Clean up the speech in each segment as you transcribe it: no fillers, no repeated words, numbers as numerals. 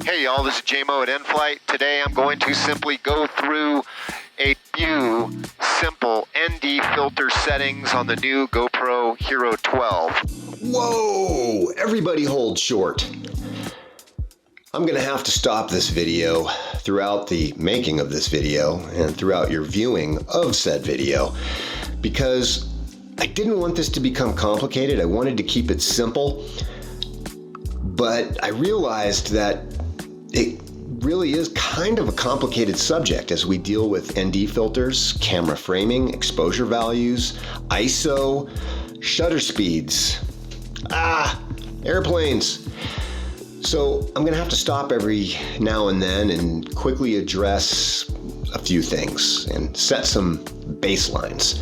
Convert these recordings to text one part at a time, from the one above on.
Hey y'all, this is JMO at NFlight. Today I'm going to simply go through a few simple ND filter settings on the new GoPro Hero 12. Whoa! Everybody hold short. I'm gonna have to stop this video throughout the making of this video and throughout your viewing of said video because I didn't want this to become complicated. I wanted to keep it simple, but I realized that it really is kind of a complicated subject as we deal with ND filters, camera framing, exposure values, ISO, shutter speeds, airplanes. So I'm gonna have to stop every now and then and quickly address a few things and set some baselines.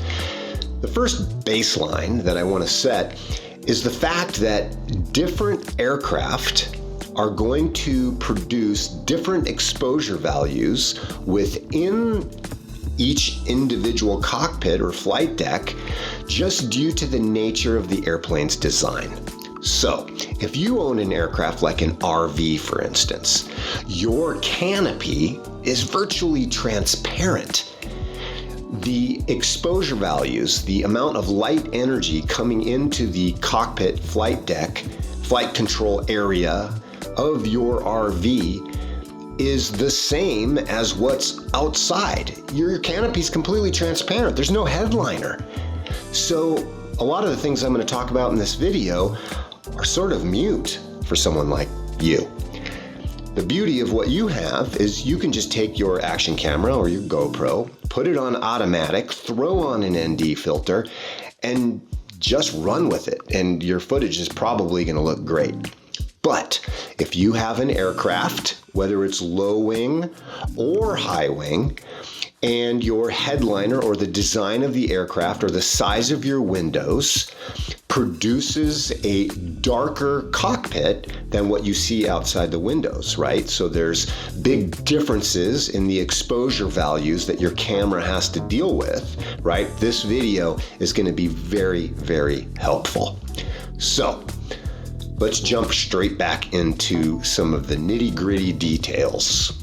The first baseline that I want to set is the fact that different aircraft are going to produce different exposure values within each individual cockpit or flight deck just due to the nature of the airplane's design. So, if you own an aircraft like an RV, for instance, your canopy is virtually transparent. The exposure values, the amount of light energy coming into the cockpit, flight deck, flight control area of your RV is the same as what's outside. Your canopy is completely transparent. There's no headliner. So a lot of the things I'm going to talk about in this video are sort of mute for someone like you. The beauty of what you have is you can just take your action camera or your GoPro, put it on automatic, throw on an ND filter, and just run with it. And your footage is probably going to look great. But if you have an aircraft, whether it's low wing or high wing, and your headliner or the design of the aircraft or the size of your windows produces a darker cockpit than what you see outside the windows, right? So there's big differences in the exposure values that your camera has to deal with, right? This video is going to be very, very helpful. So let's jump straight back into some of the nitty-gritty details.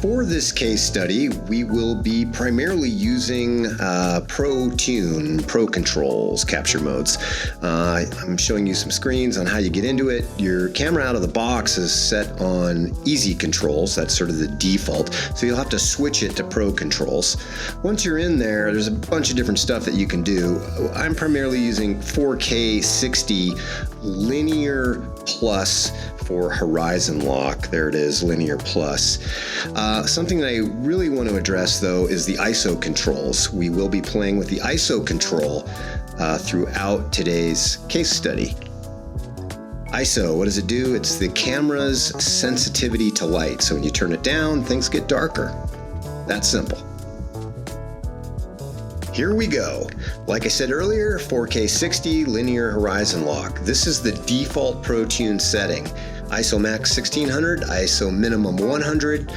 For this case study, we will be primarily using Pro Controls capture modes. I'm showing you some screens on how you get into it. Your camera out of the box is set on easy controls. That's sort of the default. So you'll have to switch it to Pro Controls. Once you're in there, there's a bunch of different stuff that you can do. I'm primarily using 4K 60 linear plus for horizon lock. There it is, linear plus. Something that I really want to address though is the ISO controls. We will be playing with the ISO control throughout today's case study. ISO, what does it do? It's the camera's sensitivity to light. So when you turn it down, things get darker. That's simple. Here we go. Like I said earlier, 4K 60 linear horizon lock. This is the default ProTune setting. ISO max 1600, ISO minimum 100,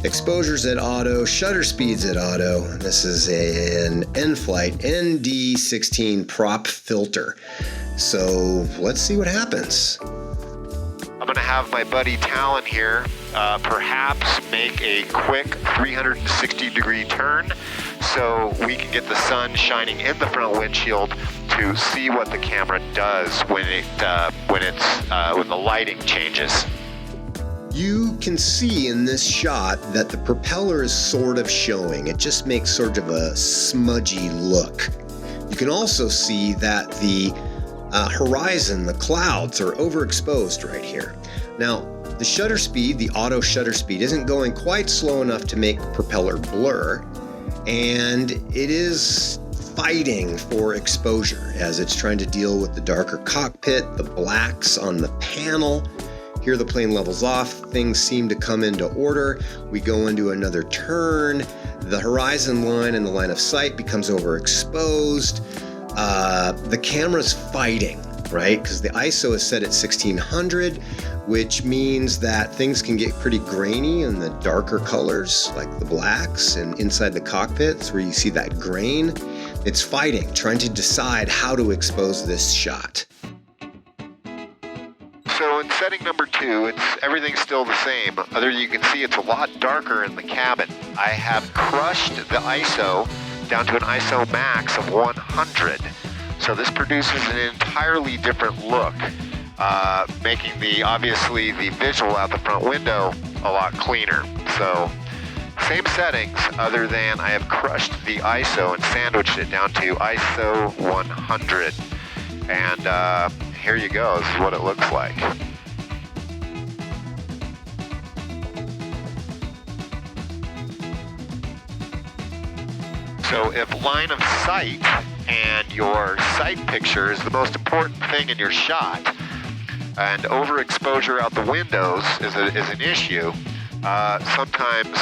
exposures at auto, shutter speeds at auto. This is an NFlight ND16 prop filter. So let's see what happens. I'm going to have my buddy Talon here perhaps make a quick 360-degree turn so we can get the sun shining in the front windshield to see what the camera does when the lighting changes. You can see in this shot that the propeller is sort of showing. It just makes sort of a smudgy look. You can also see that the horizon, the clouds, are overexposed right here. Now, the shutter speed, the auto shutter speed, isn't going quite slow enough to make propeller blur, and it is fighting for exposure as it's trying to deal with the darker cockpit, the blacks on the panel. Here the plane levels off, things seem to come into order. We go into another turn, the horizon line and the line of sight becomes overexposed. The camera's fighting, right? Because the ISO is set at 1600, which means that things can get pretty grainy in the darker colors, like the blacks, and inside the cockpits where you see that grain. It's fighting, trying to decide how to expose this shot. So instead setting number 2, everything's still the same. Other than you can see it's a lot darker in the cabin. I have crushed the ISO down to an ISO max of 100. So this produces an entirely different look, making obviously the visual out the front window a lot cleaner. So same settings, other than I have crushed the ISO and sandwiched it down to ISO 100. And here you go, this is what it looks like. So if line of sight and your sight picture is the most important thing in your shot, and overexposure out the windows is an issue, sometimes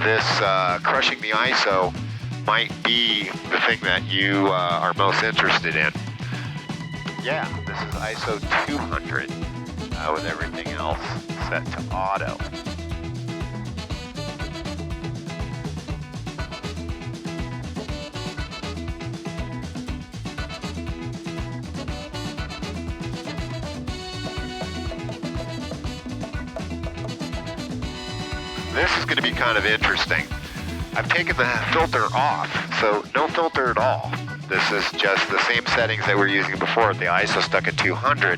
this crushing the ISO might be the thing that you are most interested in. Yeah, this is ISO 200 with everything else set to auto. This is going to be kind of interesting. I've taken the filter off, so no filter at all. This is just the same settings that we were using before. The ISO stuck at 200,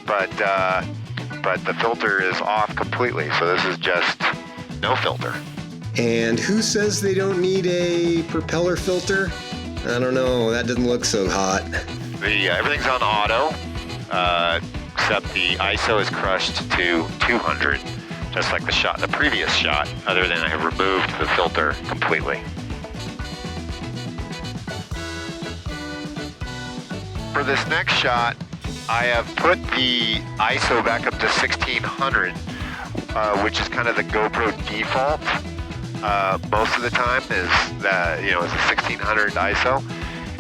but the filter is off completely. So this is just no filter. And who says they don't need a propeller filter? I don't know. That doesn't look so hot. Everything's on auto, except the ISO is crushed to 200. Just like the previous shot, other than I have removed the filter completely. For this next shot, I have put the ISO back up to 1600, which is kind of the GoPro default. Most of the time is a 1600 ISO,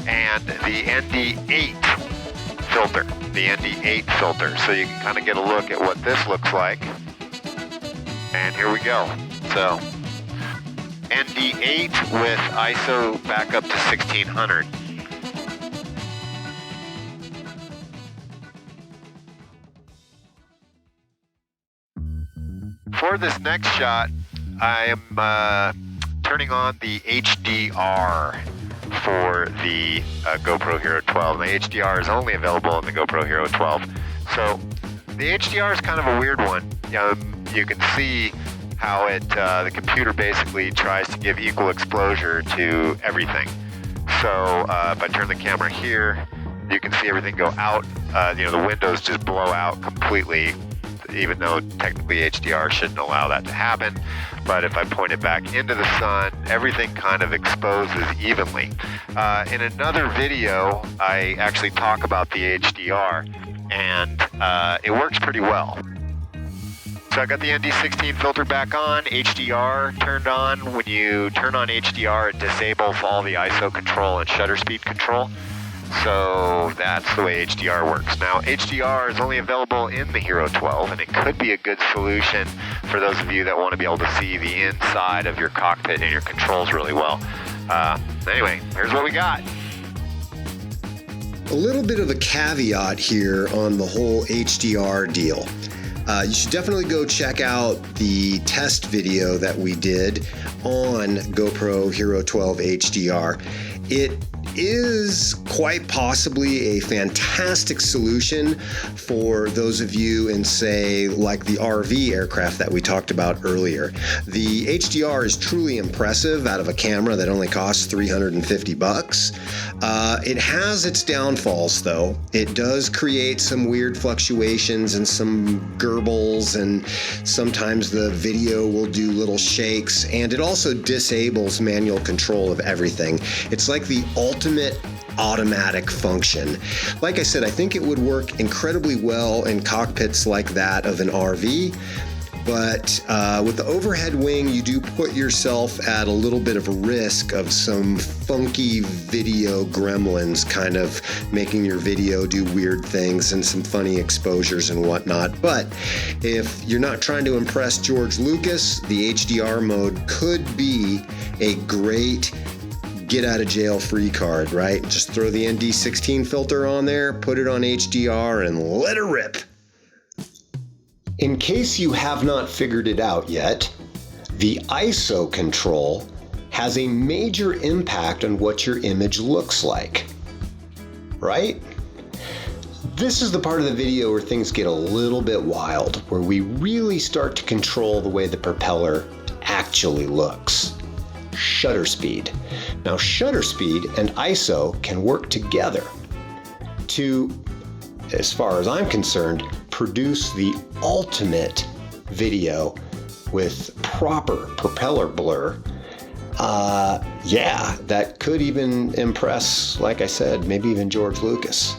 and the ND8 filter. So you can kind of get a look at what this looks like. And here we go. So ND8 with ISO back up to 1600. For this next shot, I am turning on the HDR for the GoPro Hero 12. And the HDR is only available in the GoPro Hero 12. So the HDR is kind of a weird one. You can see how the computer basically tries to give equal exposure to everything. So if I turn the camera here, you can see everything go out. The windows just blow out completely, even though technically HDR shouldn't allow that to happen. But if I point it back into the sun, everything kind of exposes evenly. In another video, I actually talk about the HDR, and it works pretty well. So I got the ND16 filter back on, HDR turned on. When you turn on HDR, it disables all the ISO control and shutter speed control. So that's the way HDR works. Now, HDR is only available in the Hero 12, and it could be a good solution for those of you that want to be able to see the inside of your cockpit and your controls really well. Anyway, here's what we got. A little bit of a caveat here on the whole HDR deal. You should definitely go check out the test video that we did on GoPro Hero 12 HDR. It is quite possibly a fantastic solution for those of you in, say, like the RV aircraft that we talked about earlier. The HDR is truly impressive out of a camera that only costs $350. It has its downfalls, though. It does create some weird fluctuations and some gurbles, and sometimes the video will do little shakes, and it also disables manual control of everything. It's like the ultimate automatic function. Like I said, I think it would work incredibly well in cockpits like that of an RV, but with the overhead wing, you do put yourself at a little bit of a risk of some funky video gremlins kind of making your video do weird things and some funny exposures and whatnot. But if you're not trying to impress George Lucas, the HDR mode could be a great get out of jail free card, right? Just throw the ND16 filter on there, put it on HDR, and let her rip. In case you have not figured it out yet, the ISO control has a major impact on what your image looks like, right? This is the part of the video where things get a little bit wild, where we really start to control the way the propeller actually looks. Shutter speed. Now, shutter speed and ISO can work together to, as far as I'm concerned, produce the ultimate video with proper propeller blur. That could even impress, like I said, maybe even George Lucas.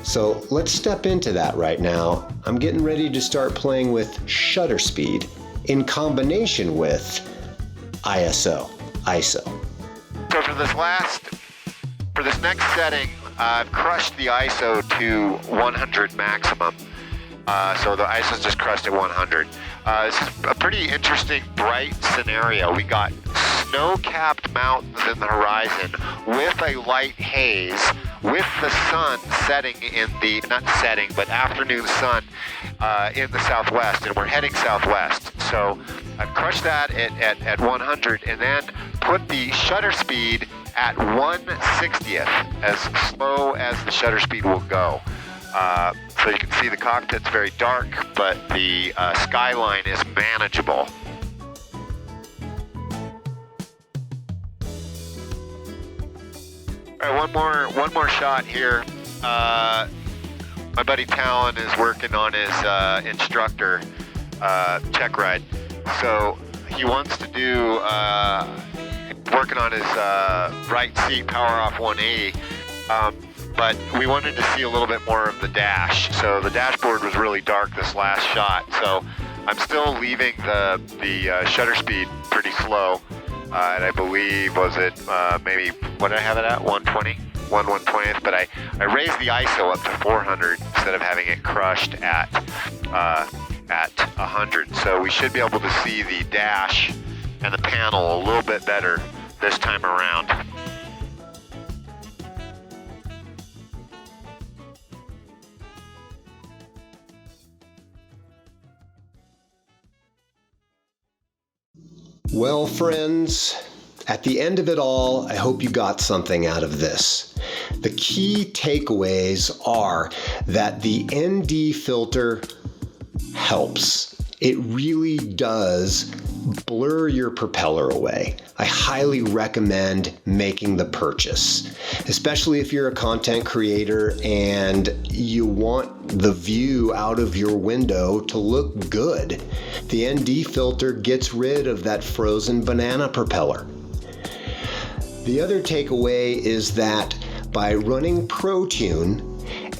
So let's step into that right now. I'm getting ready to start playing with shutter speed in combination with ISO. So for this next setting, I've crushed the ISO to 100 maximum. So the ISO's just crushed at 100. This is a pretty interesting, bright scenario. We got snow-capped mountains in the horizon with a light haze, with the sun setting in the, not setting, but afternoon sun in the southwest, and we're heading southwest. So I've crushed that at 100 and then put the shutter speed at 1/60th, as slow as the shutter speed will go. So you can see the cockpit's very dark, but the skyline is manageable. All right, one more shot here. My buddy Talon is working on his instructor check ride. So he wants to do working on his right seat power off 180. But we wanted to see a little bit more of the dash. So the dashboard was really dark this last shot. So I'm still leaving the shutter speed pretty slow. And I believe, was it maybe, what did I have it at? 120? 1/120th. But I raised the ISO up to 400 instead of having it crushed at 100. So we should be able to see the dash and the panel a little bit better this time around. Well, friends, at the end of it all, I hope you got something out of this. The key takeaways are that the ND filter helps. It really does blur your propeller away. I highly recommend making the purchase, especially if you're a content creator and you want the view out of your window to look good. The ND filter gets rid of that frozen banana propeller. The other takeaway is that by running ProTune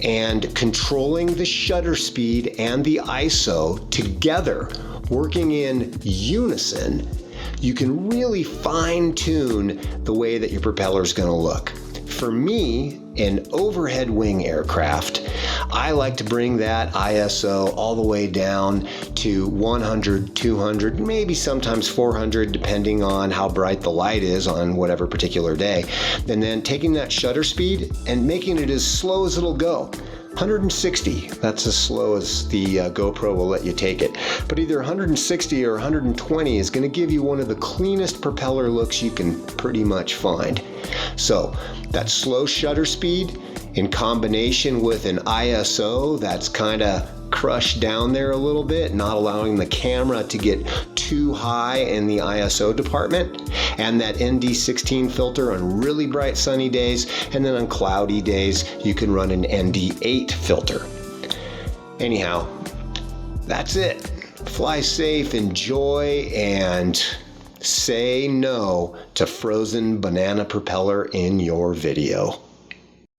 and controlling the shutter speed and the ISO together, working in unison, you can really fine-tune the way that your propeller is going to look. For me, in overhead wing aircraft, I like to bring that ISO all the way down to 100, 200, maybe sometimes 400, depending on how bright the light is on whatever particular day. And then taking that shutter speed and making it as slow as it'll go. 160, that's as slow as the GoPro will let you take it. But either 160 or 120 is going to give you one of the cleanest propeller looks you can pretty much find. So that slow shutter speed in combination with an ISO that's kind of crushed down there a little bit, not allowing the camera to get too high in the ISO department, and that ND16 filter on really bright sunny days, and then on cloudy days you can run an ND8 filter. Anyhow, that's it. Fly safe, enjoy, and say no to frozen banana propeller in your video.